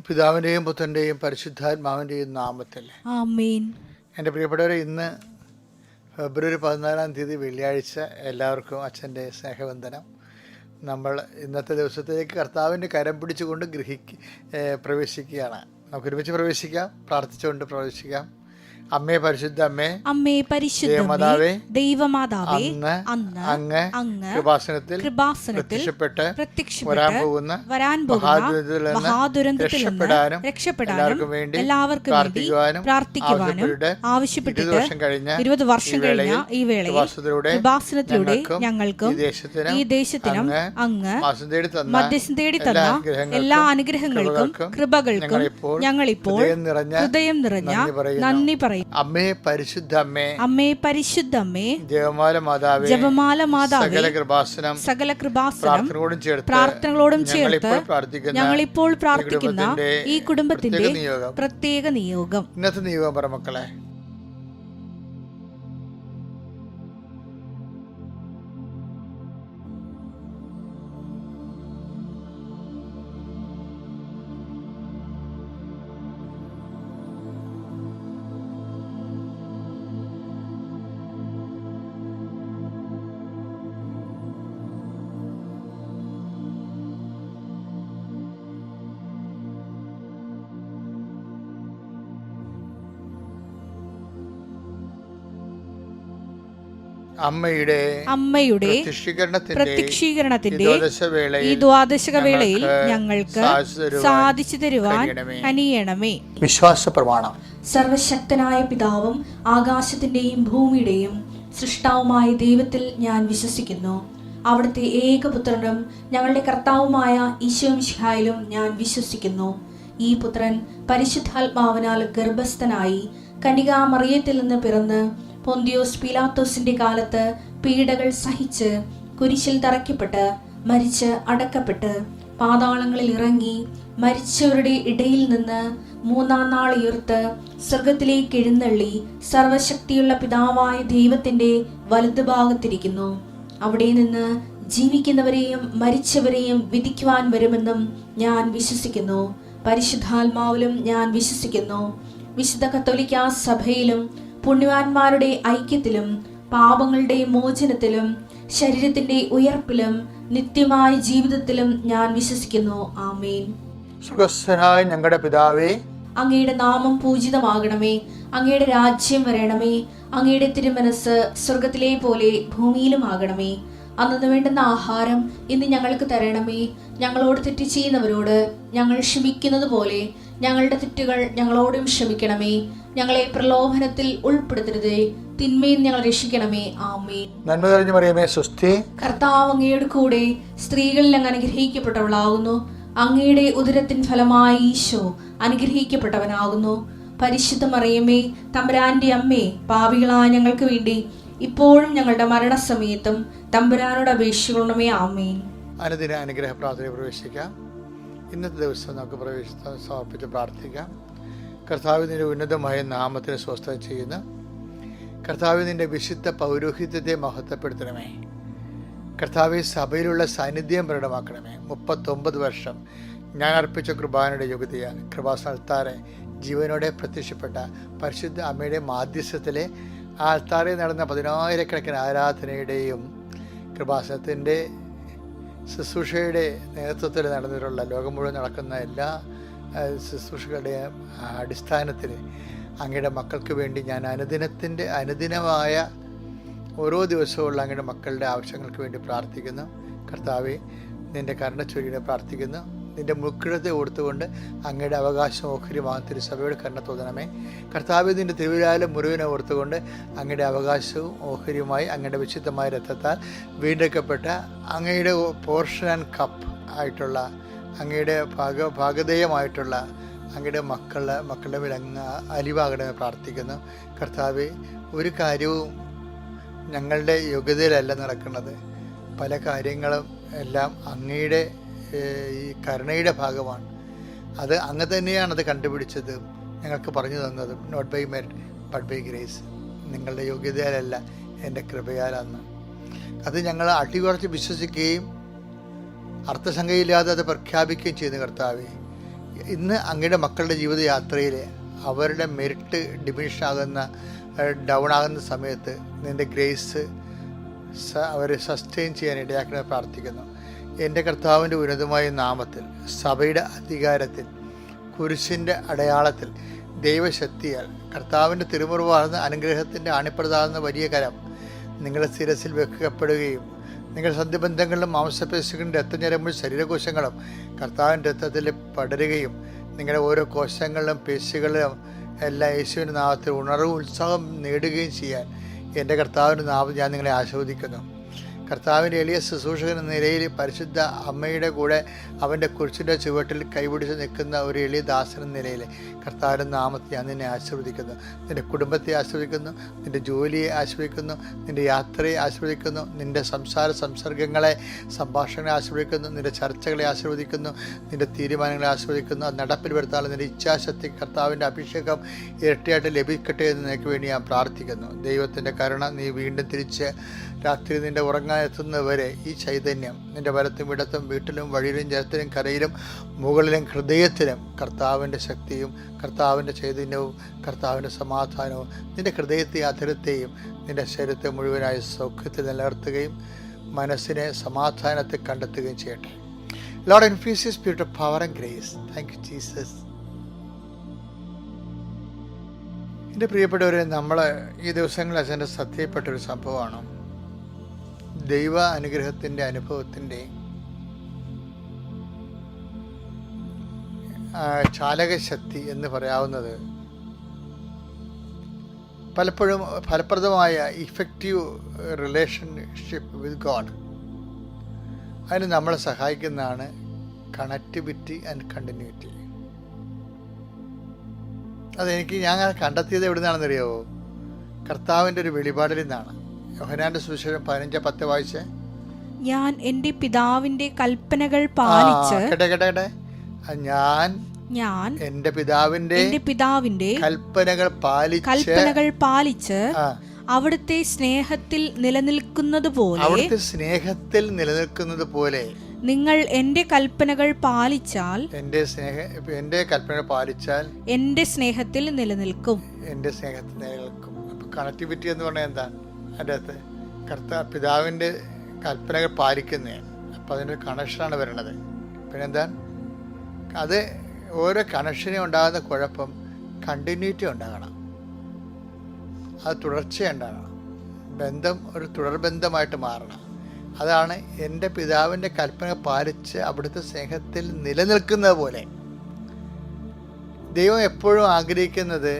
പിതാവിൻ്റെയും പുത്രൻ്റെയും പരിശുദ്ധാത്മാവിൻ്റെയും നാമത്തിൽ ആമേൻ. എൻ്റെ പ്രിയപ്പെട്ടവരെ, ഇന്ന് ഫെബ്രുവരി 14 വെള്ളിയാഴ്ച. എല്ലാവർക്കും അച്ഛൻ്റെ സ്നേഹവന്ദനം. നമ്മൾ ഇന്നത്തെ ദിവസത്തേക്ക് കർത്താവിൻ്റെ കരം പിടിച്ചുകൊണ്ട് പ്രവേശിക്കുകയാണ്. നമുക്ക് ഒരുമിച്ച് പ്രവേശിക്കാം, പ്രാർത്ഥിച്ചുകൊണ്ട് പ്രവേശിക്കാം. അമ്മേ പരിശുദ്ധ അമ്മേ, അമ്മേ പരിശുദ്ധ ദൈവമാതാവേ, അന്ന് അങ്ങ് കൃപാസനത്തിൽ പ്രത്യക്ഷപ്പെട്ട് വരാൻ പോകുന്ന മഹാദുരന്തത്തിൽ നിന്ന് രക്ഷപ്പെടാനും എല്ലാവർക്കും വേണ്ടി പ്രാർത്ഥിക്കുവാനും ആവശ്യപ്പെട്ടിട്ട് 20 വർഷം കഴിഞ്ഞ ഈ വേളയിൽ കൃപാസനത്തിലൂടെ ഞങ്ങൾക്കും ഈ ദേശത്തിനും അങ്ങ് മധ്യസ്ഥം തേടി തന്ന എല്ലാ അനുഗ്രഹങ്ങൾക്കും കൃപകൾക്കും ഞങ്ങളിപ്പോൾ ഹൃദയം നിറഞ്ഞ നന്ദി പറയും. അമ്മേ പരിശുദ്ധ അമ്മേ, അമ്മേ പരിശുദ്ധ അമ്മേ, ജപമാല മാതാവേ, സകല കൃപാസനം പ്രാർത്ഥനകളോടും ചേർത്ത് ഞങ്ങളിപ്പോൾ പ്രാർത്ഥിക്കുന്ന ഈ കുടുംബത്തിന്റെ പ്രത്യേക നിയോഗം. ഇന്നത്തെ നിയോഗം പറ മക്കളെ. അമ്മയുടെ പ്രത്യക്ഷീകരണത്തിന്റെ ഈ ദ്വാദശക വേളയിൽ ഞങ്ങൾക്ക് സാധിച്ചു തരുവാൻ കനിയണമേ. വിശ്വാസ പ്രമാണം. സർവശക്തനായ പിതാവും ആകാശത്തിന്റെയും ഭൂമിയുടെയും സൃഷ്ടാവുമായ ദൈവത്തിൽ ഞാൻ വിശ്വസിക്കുന്നു. അവിടുത്തെ ഏകപുത്രനും ഞങ്ങളുടെ കർത്താവുമായ ഈശോ മിശിഹായിലും ഞാൻ വിശ്വസിക്കുന്നു. ഈ പുത്രൻ പരിശുദ്ധാത്മാവിനാൽ ഗർഭസ്ഥനായി കന്യകാമറിയത്തിൽ നിന്ന് പിറന്ന് പൊന്തിയോസ് പീലാത്തോസിന്റെ കാലത്ത് പീഡകൾ സഹിച്ച് കുരിശിൽ തറയ്ക്കപ്പെട്ട് മരിച്ച് അടക്കപ്പെട്ട് പാതാളങ്ങളിൽ ഇറങ്ങി മരിച്ചവരുടെ ഇടയിൽ നിന്ന് 3-ാം നാൾ ഉയർത്ത് സ്വർഗത്തിലേക്ക് എഴുന്നള്ളി സർവശക്തിയുള്ള പിതാവായ ദൈവത്തിന്റെ വലതുഭാഗത്തിരിക്കുന്നു. അവിടെ നിന്ന് ജീവിക്കുന്നവരെയും മരിച്ചവരെയും വിധിക്കുവാൻ വരുമെന്നും ഞാൻ വിശ്വസിക്കുന്നു. പരിശുദ്ധാത്മാവിലും ഞാൻ വിശ്വസിക്കുന്നു. വിശുദ്ധ കത്തോലിക്കാ സഭയിലും പുണ്യവാന്മാരുടെ ഐക്യത്തിലും പാപങ്ങളുടെ മോചനത്തിലും ശരീരത്തിന്റെ ഉയർപ്പിലും നിത്യമായ ജീവിതത്തിലും ഞാൻ വിശ്വസിക്കുന്നു. ആമേൻ. സ്വർഗ്ഗസ്ഥനായ ഞങ്ങളുടെ പിതാവേ, അങ്ങയുടെ നാമം പൂജിതമാകണമേ. അങ്ങയുടെ രാജ്യം വരണമേ. അങ്ങയുടെ തിരുമനസ് സ്വർഗത്തിലെ പോലെ ഭൂമിയിലും ആകണമേ. അന്നു വേണ്ടുന്ന ആഹാരം ഇന്ന് ഞങ്ങൾക്ക് തരണമേ. ഞങ്ങളോട് തെറ്റ് ചെയ്യുന്നവരോട് ഞങ്ങൾ ക്ഷമിക്കുന്നത് പോലെ ഞങ്ങളുടെ തെറ്റുകൾ ഞങ്ങളോടും ക്ഷമിക്കണമേ. ഞങ്ങളെ പ്രലോഭനത്തിൽ ഉൾപ്പെടുത്തരുതേ, തിന്മയിൽ ഞങ്ങൾ രക്ഷിക്കണമേ. ആമേൻ. നന്മ നിറഞ്ഞ മറിയമേ, സ്വസ്തി. കർത്താവ് അങ്ങയുടെ കൂടെ സ്ത്രീകളിൽ അങ്ങ് അനുഗ്രഹിക്കപ്പെട്ടവളാകുന്നു. അങ്ങയുടെ ഉദരത്തിൻ ഫലമായി ഈശോ അനുഗ്രഹിക്കപ്പെട്ടവനാകുന്നു. പരിശുദ്ധ മറിയമേ, തമ്പുരാന്റെ അമ്മേ, പാപികളായ ഞങ്ങൾക്ക് വേണ്ടി ഇപ്പോഴും ഞങ്ങളുടെ മരണസമയത്തും തമ്പുരാനോട് അപേക്ഷിക്കണമേ. ആമേൻ. അനുദിന അനുഗ്രഹ പ്രാർത്ഥനയിൽ പ്രവേശിക്കാം. ഇന്നത്തെ ദിവസം നമുക്ക് സമർപ്പിച്ച് പ്രാർത്ഥിക്കാം. കർത്താവിൻ്റെ ഉന്നതമായ നാമത്തിന് സ്വസ്ഥത ചെയ്യുന്ന കർത്താവിൻ്റെ വിശുദ്ധ പൗരോഹിത്യത്തെ മഹത്വപ്പെടുത്തണമേ. കർത്താവ് സഭയിലുള്ള സാന്നിധ്യം പ്രകടമാക്കണമേ. 39 വർഷം ഞാൻ അർപ്പിച്ച കൃപാനയുടെ യോഗ്യതയാണ്. കൃപാസനത്താറെ ജീവനോടെ പ്രത്യക്ഷപ്പെട്ട പരിശുദ്ധ അമ്മയുടെ മാധ്യസ്ഥത്തിലെ ആ അൾത്താറിൽ നടന്ന 10,000-കണക്കിന് ആരാധനയുടെയും കൃപാസനത്തിൻ്റെ ശുശ്രൂഷയുടെ നേതൃത്വത്തിൽ നടന്നിട്ടുള്ള ലോകം മുഴുവൻ നടക്കുന്ന എല്ലാ ശുശ്രൂഷകളുടെയും അടിസ്ഥാനത്തിൽ അങ്ങയുടെ മക്കൾക്ക് വേണ്ടി ഞാൻ അനുദിനമായ ഓരോ ദിവസവുമുള്ള അങ്ങയുടെ മക്കളുടെ ആവശ്യങ്ങൾക്ക് വേണ്ടി പ്രാർത്ഥിക്കുന്നു. കർത്താവെ, നിൻ്റെ കരുണച്ചൊരിയുടെ പ്രാർത്ഥിക്കുന്നു. നിൻ്റെ മുക്കിടത്തെ ഓർത്തുകൊണ്ട് അങ്ങയുടെ അവകാശം ഓഹരിമാകുന്ന തിരുസഭയുടെ കരുണ തോന്നണമേ. കർത്താവെ, നിൻ്റെ തിരുവിലാലും മുറിവിനെ ഓർത്തുകൊണ്ട് അങ്ങയുടെ അവകാശവും ഓഹരിയുമായി അങ്ങയുടെ വിശുദ്ധമായ രക്തത്താൽ വീണ്ടെടുക്കപ്പെട്ട അങ്ങയുടെ പോർഷൻ ആൻഡ് കപ്പ് ആയിട്ടുള്ള അങ്ങയുടെ ഭാഗധേയമായിട്ടുള്ള അങ്ങയുടെ മക്കളുടെ മേൽ അങ്ങ് അലിവാകണമെന്ന് പ്രാർത്ഥിക്കുന്നു. കർത്താവെ, ഒരു കാര്യവും ഞങ്ങളുടെ യോഗ്യതയിലല്ല നടക്കുന്നത്. പല കാര്യങ്ങളും എല്ലാം അങ്ങയുടെ ഈ കരുണയുടെ ഭാഗമാണ്. അത് അങ്ങ് തന്നെയാണ് അത് കണ്ടുപിടിച്ചത്, ഞങ്ങൾക്ക് പറഞ്ഞു തന്നതും. Not by merit but by grace. നിങ്ങളുടെ യോഗ്യതയാലല്ല, എൻ്റെ കൃപയാലെന്ന്. അത് ഞങ്ങൾ അടിയുറച്ച് വിശ്വസിക്കുകയും അർത്ഥസംഖ്യയില്ലാതെ അത് പ്രഖ്യാപിക്കുകയും ചെയ്യുന്ന കർത്താവെ, ഇന്ന് അങ്ങയുടെ മക്കളുടെ ജീവിതയാത്രയിൽ അവരുടെ മെറിറ്റ് ഡിമിനിഷ് ആകുന്ന, ഡൗൺ ആകുന്ന സമയത്ത് നിൻ്റെ ഗ്രേസ് അവരെ സസ്റ്റെയിൻ ചെയ്യാൻ ഇടയാക്കണമെന്ന് പ്രാർത്ഥിക്കുന്നു. എൻ്റെ കർത്താവിൻ്റെ ഉന്നതമായ നാമത്തിൽ, സഭയുടെ അധികാരത്തിൽ, കുരിശിൻ്റെ അടയാളത്തിൽ, ദൈവശക്തിയാൽ കർത്താവിൻ്റെ തിരുമുറിവാർന്ന അനുഗ്രഹത്തിൻ്റെ ആണിപ്രതാകുന്ന വലിയ കരം നിങ്ങളുടെ ശിരസിൽ വെക്കപ്പെടുകയും നിങ്ങളുടെ സന്ധിബന്ധങ്ങളിലും മാംസപേശികളും രക്തഞരമ്പും ശരീരകോശങ്ങളും കർത്താവിൻ്റെ രക്തത്തിൽ പടരുകയും നിങ്ങളുടെ ഓരോ കോശങ്ങളിലും പേശികളിലും എല്ലാം യേശുവിൻ്റെ നാമത്തിൽ ഉണർവും ഉത്സാഹം നേടുകയും ചെയ്യാൻ എൻ്റെ കർത്താവിൻ്റെ നാമം ഞാൻ നിങ്ങളെ ആശീർവദിക്കുന്നു. കർത്താവിൻ്റെ എളിയ ശുശ്രൂഷകൻ എന്ന നിലയിൽ പരിശുദ്ധ അമ്മയുടെ കൂടെ അവൻ്റെ കുരിശിൻ്റെ ചുവട്ടിൽ കൈപിടിച്ച് നിൽക്കുന്ന ഒരു എളിയ ദാസൻ എന്ന നിലയിൽ കർത്താവിൻ്റെ നാമത്തിൽ ഞാൻ നിന്നെ ആശീർവദിക്കുന്നു. നിൻ്റെ കുടുംബത്തെ ആശീർവദിക്കുന്നു, നിൻ്റെ ജോലിയെ ആശീർവദിക്കുന്നു, നിൻ്റെ യാത്രയെ ആശീർവദിക്കുന്നു, നിൻ്റെ സംസർഗങ്ങളെ, സംഭാഷണങ്ങളെ ആശീർവദിക്കുന്നു, നിൻ്റെ ചർച്ചകളെ ആശീർവദിക്കുന്നു, നിൻ്റെ തീരുമാനങ്ങളെ ആശീർവദിക്കുന്നു. അത് നടപ്പിൽ വരുത്താനുള്ള നിൻ്റെ ഇച്ഛാശക്തി, കർത്താവിൻ്റെ അഭിഷേകം ഇരട്ടിയായിട്ട് ലഭിക്കട്ടെ എന്ന് നിനക്ക് വേണ്ടി ഞാൻ പ്രാർത്ഥിക്കുന്നു. ദൈവത്തിൻ്റെ കരുണ നീ വീണ്ടും തിരിച്ച് രാത്രി നിൻ്റെ ഉറങ്ങാനെത്തുന്നവരെ ഈ ചൈതന്യം നിൻ്റെ വലത്തും ഇടത്തും വീട്ടിലും വഴിയിലും ജലത്തിലും കരയിലും മുകളിലും ഹൃദയത്തിലും കർത്താവിൻ്റെ ശക്തിയും കർത്താവിൻ്റെ ചൈതന്യവും കർത്താവിൻ്റെ സമാധാനവും നിൻ്റെ ഹൃദയത്തെയും അധരത്തെയും നിൻ്റെ ശരീരത്തെ മുഴുവനായി സൗഖ്യത്തിൽ നിലനിർത്തുകയും മനസ്സിനെ സമാധാനത്തെ കണ്ടെത്തുകയും ചെയ്യട്ടെ. Lord infuse your spirit of power and grace. Thank you Jesus. എൻ്റെ പ്രിയപ്പെട്ടവരെ, നമ്മൾ ഈ ദിവസങ്ങളിൽ അച്ഛൻ്റെ സത്യപ്പെട്ടൊരു സംഭവമാണ് ദൈവ അനുഗ്രഹത്തിൻ്റെ അനുഭവത്തിൻ്റെ ചാലകശക്തി എന്ന് പറയാവുന്നത് പലപ്പോഴും ഫലപ്രദമായ ഇഫക്റ്റീവ് റിലേഷൻഷിപ്പ് വിത്ത് ഗോഡ്. അതിന് നമ്മളെ സഹായിക്കുന്നതാണ് കണക്ടിവിറ്റി ആൻഡ് കണ്ടിന്യൂറ്റി. ഞാൻ കണ്ടെത്തിയത് എവിടെ നിന്നാണെന്നറിയാവോ? കർത്താവിൻ്റെ ഒരു വെളിപാടിൽ നിന്നാണ്. യോഹന്നാന്റെ സുവിശേഷം 15:10 വായിച്ചേ. ഞാൻ എൻ്റെ പിതാവിൻ്റെ കൽപ്പനകൾ പാലിച്ച് ഞാൻ എൻ്റെ പിതാവിൻ്റെ കൽപ്പനകൾ പാലിച്ച് അവിടുത്തെ സ്നേഹത്തിൽ നിലനിൽക്കുന്നത് പോലെ നിങ്ങൾ എൻ്റെ കൽപ്പനകൾ പാലിച്ചാൽ എൻ്റെ സ്നേഹത്തിൽ നിലനിൽക്കും. കണക്ടിവിറ്റി എന്ന് പറഞ്ഞാൽ എന്താണ്? അതിൻ്റെ അകത്ത് പിതാവിൻ്റെ കൽപ്പനകൾ പാലിക്കുന്നതാണ്. അപ്പം അതിൻ്റെ കണക്ഷനാണ് വരണത്. പിന്നെന്താ? അത് ഓരോ കണക്ഷനും ഉണ്ടാകുന്ന കുഴപ്പം കണ്ടിന്യൂറ്റി ഉണ്ടാകണം, അത് തുടർച്ചയുണ്ടാകണം, ബന്ധം ഒരു തുടർബന്ധമായിട്ട് മാറണം. അതാണ് എൻ്റെ പിതാവിൻ്റെ കൽപ്പന പാലിച്ച് അവിടുത്തെ സ്നേഹത്തിൽ നിലനിൽക്കുന്നത് പോലെ. ദൈവം എപ്പോഴും ആഗ്രഹിക്കുന്നത്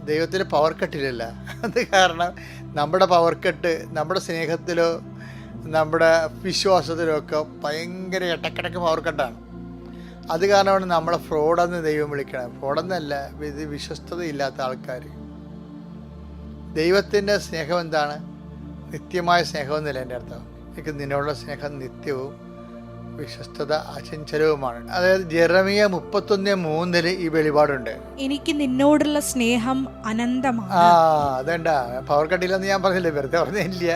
ദൈവത്തിൻ്റെ പവർ കട്ടിലല്ല. അത് കാരണം നമ്മുടെ പവർ കട്ട് നമ്മുടെ സ്നേഹത്തിലോ നമ്മുടെ വിശ്വാസത്തിലോ ഒക്കെ ഭയങ്കര ഇടക്കിടക്ക് പവർ കട്ടാണ്. അത് കാരണമാണ് നമ്മളെ ഫ്രോഡെന്ന് ദൈവം വിളിക്കണം. ഫ്രോഡെന്നല്ല, വിശ്വസ്തതയില്ലാത്ത ആൾക്കാർ. ദൈവത്തിൻ്റെ സ്നേഹം എന്താണ്? നിത്യമായ സ്നേഹമെന്നല്ല എൻ്റെ അർത്ഥം. എനിക്ക് നിന്നോടുള്ള സ്നേഹം നിത്യവും വിശ്വസ്തത അചഞ്ചലവുമാണ്. അതായത് ജെറമിയ 31:3 ഈ വെളിപാടുണ്ട്. എനിക്ക് നിന്നോടുള്ള സ്നേഹം അനന്തമാണ്. അതേണ്ട പവർ കട്ടില്ലെന്ന് ഞാൻ പറഞ്ഞില്ലേ, വെറുതെ പറഞ്ഞില്ല.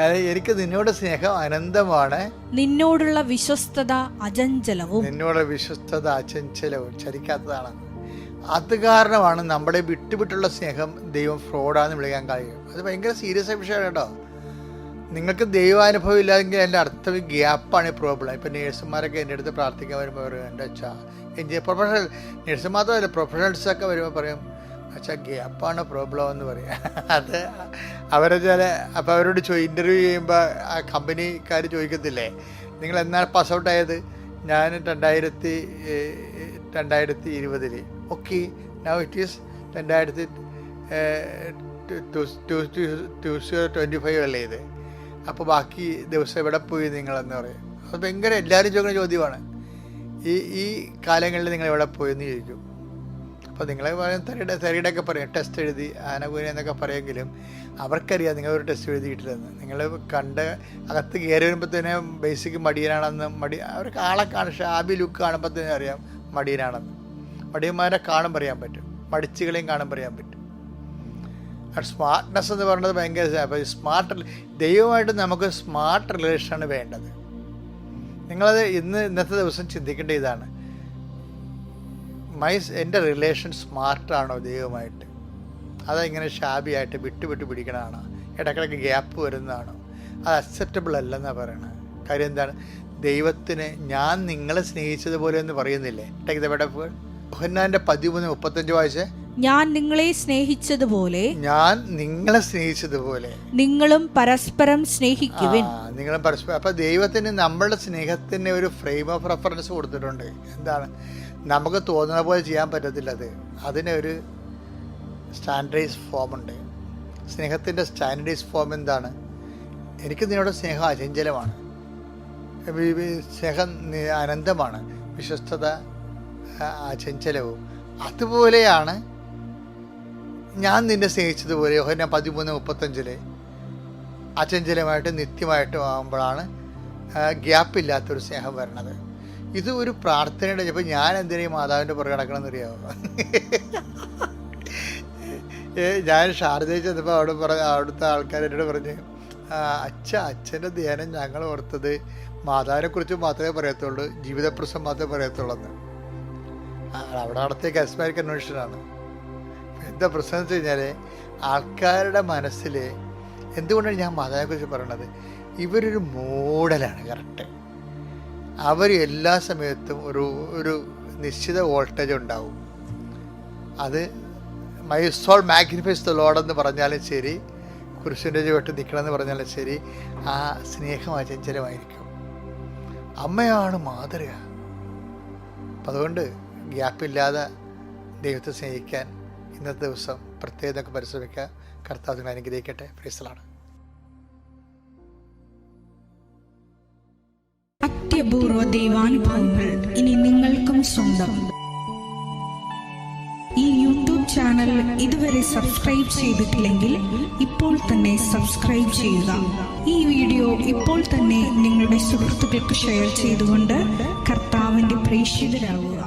അതായത് എനിക്ക് നിന്നോട് സ്നേഹം അനന്തമാണ്, നിന്നോടുള്ള വിശ്വസ്തത അചഞ്ചലവും. ചലിക്കാത്തതാണ്. അത് കാരണമാണ് നമ്മുടെ വിട്ടുവിട്ടുള്ള സ്നേഹം ദൈവം ഫ്രോഡാന്ന് വിളിക്കാൻ കഴിയും. അത് ഭയങ്കര സീരിയസ് ആയ വിഷയമാണ് കേട്ടോ. നിങ്ങൾക്ക് ദൈവാനുഭവം ഇല്ലെങ്കിൽ എൻ്റെ അർത്ഥം ഗ്യാപ്പാണ് ഈ പ്രോബ്ലം. ഇപ്പം നേഴ്സുമാരൊക്കെ എൻ്റെ അടുത്ത് പ്രാർത്ഥിക്കാൻ വരുമ്പോൾ പറയും, എൻ്റെ അച്ഛാ പ്രൊഫഷണൽ നേഴ്സ് മാത്രമല്ല പ്രൊഫഷണൽസൊക്കെ വരുമ്പോൾ പറയും, അച്ഛാ ഗ്യാപ്പാണ് പ്രോബ്ലം എന്ന് പറയും. അത് അവരെ അപ്പോൾ അവരോട് ഇൻ്റർവ്യൂ ചെയ്യുമ്പോൾ ആ കമ്പനിക്കാർ ചോദിക്കത്തില്ലേ, നിങ്ങൾ എന്നാൽ പാസ് ഔട്ടായത്? ഞാൻ 2020 ഓക്കെ, നൗ ഇറ്റ് ഈസ് 2025 അല്ലേ ഇത്? അപ്പോൾ ബാക്കി ദിവസം എവിടെ പോയി നിങ്ങളെന്ന് പറയും. അത് ഭയങ്കര എല്ലാവരും ചോദിക്കുന്ന ചോദ്യമാണ്. ഈ കാലങ്ങളിൽ നിങ്ങൾ എവിടെ പോയെന്ന് ചോദിക്കും. അപ്പോൾ നിങ്ങൾ പറയും തെരയുടെയൊക്കെ പറയും, ടെസ്റ്റ് എഴുതി ആനകൂന എന്നൊക്കെ പറയുമെങ്കിലും അവർക്കറിയാം നിങ്ങളൊരു ടെസ്റ്റ് എഴുതിയിട്ടില്ലെന്ന്. നിങ്ങൾ കണ്ട് അകത്ത് കയറി വരുമ്പോൾ തന്നെ ബേസിക് മടിയനാണെന്ന് അവർക്ക് ആളെ ഷാബി ലുക്ക് കാണുമ്പോൾ തന്നെ അറിയാം മടിയനാണെന്ന്. മടിയന്മാരെ കാണുമ്പോൾ അറിയാൻ പറ്റും, മടിച്ചുകളെയും കാണുമ്പോൾ അറിയാൻ പറ്റും. സ്മാർട്ട്നെസ് എന്ന് പറയുന്നത് ഭയങ്കര ദൈവമായിട്ട് നമുക്ക് സ്മാർട്ട് റിലേഷനാണ് വേണ്ടത്. നിങ്ങളത് ഇന്നത്തെ ദിവസം ചിന്തിക്കേണ്ട ഇതാണ്. എൻ്റെ റിലേഷൻ സ്മാർട്ടാണോ ദൈവമായിട്ട്, അതിങ്ങനെ ഷാബിയായിട്ട് വിട്ട് പിടിക്കണതാണോ, ഇടയ്ക്കിടയ്ക്ക് ഗ്യാപ്പ് വരുന്നതാണോ, അത് അക്സെപ്റ്റബിൾ അല്ലെന്നാണ് പറയണത്. കാര്യം എന്താണ്? ദൈവത്തിന് ഞാൻ നിങ്ങളെ സ്നേഹിച്ചതുപോലെ എന്ന് പറയുന്നില്ലേ? Take the word of God. യോഹന്നാന്റെ 13:35 വായിച്ചേ. ഞാൻ നിങ്ങളെ സ്നേഹിച്ചതുപോലെ നിങ്ങളും പരസ്പരം സ്നേഹിക്കുവിൻ. നിങ്ങളും പരസ്പരം. അപ്പൊ ദൈവത്തിന് നമ്മളുടെ സ്നേഹത്തിന് ഒരു ഫ്രെയിം ഓഫ് റെഫറൻസ് കൊടുത്തിട്ടുണ്ട്. എന്താണ്? നമുക്ക് തോന്നുന്ന പോലെ ചെയ്യാൻ പറ്റത്തില്ല. അതിനൊരു സ്റ്റാൻഡേർഡൈസ് ഫോം ഉണ്ട്. സ്നേഹത്തിൻ്റെ സ്റ്റാൻഡേർഡൈസ് ഫോം എന്താണ്? എനിക്ക് നിന്നോട് സ്നേഹം അചഞ്ചലമാണ്, സ്നേഹം അനന്തമാണ്, വിശ്വസ്തത അചഞ്ചലവും. അതുപോലെയാണ് ഞാൻ നിന്നെ സ്നേഹിച്ചതുപോലെ. യോഹന്നാൻ 13:35 അചഞ്ചലമായിട്ട് നിത്യമായിട്ടും ആകുമ്പോഴാണ് ഗ്യാപ്പില്ലാത്തൊരു സ്നേഹം വരണത്. ഇത് ഒരു പ്രാർത്ഥനയുടെ. ഇപ്പം ഞാൻ എന്തിനേയും മാതാവിൻ്റെ പുറകെ നടക്കണമെന്ന് അറിയാമോ? ഞാൻ ഷാർജയിൽ ചെന്നപ്പോൾ അവിടുത്തെ ആൾക്കാർ എന്നോട് പറഞ്ഞ്, അച്ഛൻ്റെ ധ്യാനം ഞങ്ങൾ ഓർത്തത് മാതാവിനെക്കുറിച്ച് മാത്രമേ പറയത്തുള്ളൂ, ജീവിതപ്രശ്നം മാത്രമേ പറയത്തുള്ളൂ എന്ന്. അവിടെ നടത്തിയ കസ്മാരിക് കൺവെൻഷനാണ്. എന്താ പ്രശ്നം എന്ന് വെച്ച് കഴിഞ്ഞാൽ, ആൾക്കാരുടെ മനസ്സിൽ എന്തുകൊണ്ടാണ് ഞാൻ മാതാവിനെക്കുറിച്ച് പറയണത്? ഇവരൊരു മോഡലാണ്. കറക്റ്റ്. അവർ എല്ലാ സമയത്തും ഒരു നിശ്ചിത വോൾട്ടേജ് ഉണ്ടാവും. അത് my soul magnifies the lord എന്ന് പറഞ്ഞാലും ശരി, കുരിശിൻ്റെ ചുവട്ട് നിൽക്കണമെന്ന് പറഞ്ഞാലും ശരി, ആ സ്നേഹം അചഞ്ചലമായിരിക്കും. അമ്മയാണ് മാതൃക. അപ്പം അതുകൊണ്ട് ഗ്യാപ്പില്ലാതെ ദൈവത്തെ സ്നേഹിക്കാൻ ഇന്നത്തെ ദിവസം പ്രത്യേകം പരിശ്രമിക്കുക. കർത്താവ് നിങ്ങളെ അനുഗ്രഹിക്കട്ടെ. Praise the Lord. അത്യപൂർവ ദൈവാനുഭവങ്ങൾ ഇനി നിങ്ങൾക്കും സ്വന്തം. ഈ യൂട്യൂബ് ചാനൽ ഇതുവരെ സബ്സ്ക്രൈബ് ചെയ്തിട്ടില്ലെങ്കിൽ ഇപ്പോൾ തന്നെ സബ്സ്ക്രൈബ് ചെയ്യുക. ഈ വീഡിയോ ഇപ്പോൾ തന്നെ നിങ്ങളുടെ സുഹൃത്തുക്കൾക്ക് ഷെയർ ചെയ്തുകൊണ്ട് കർത്താവിന്റെ പ്രേക്ഷിതരാകുക.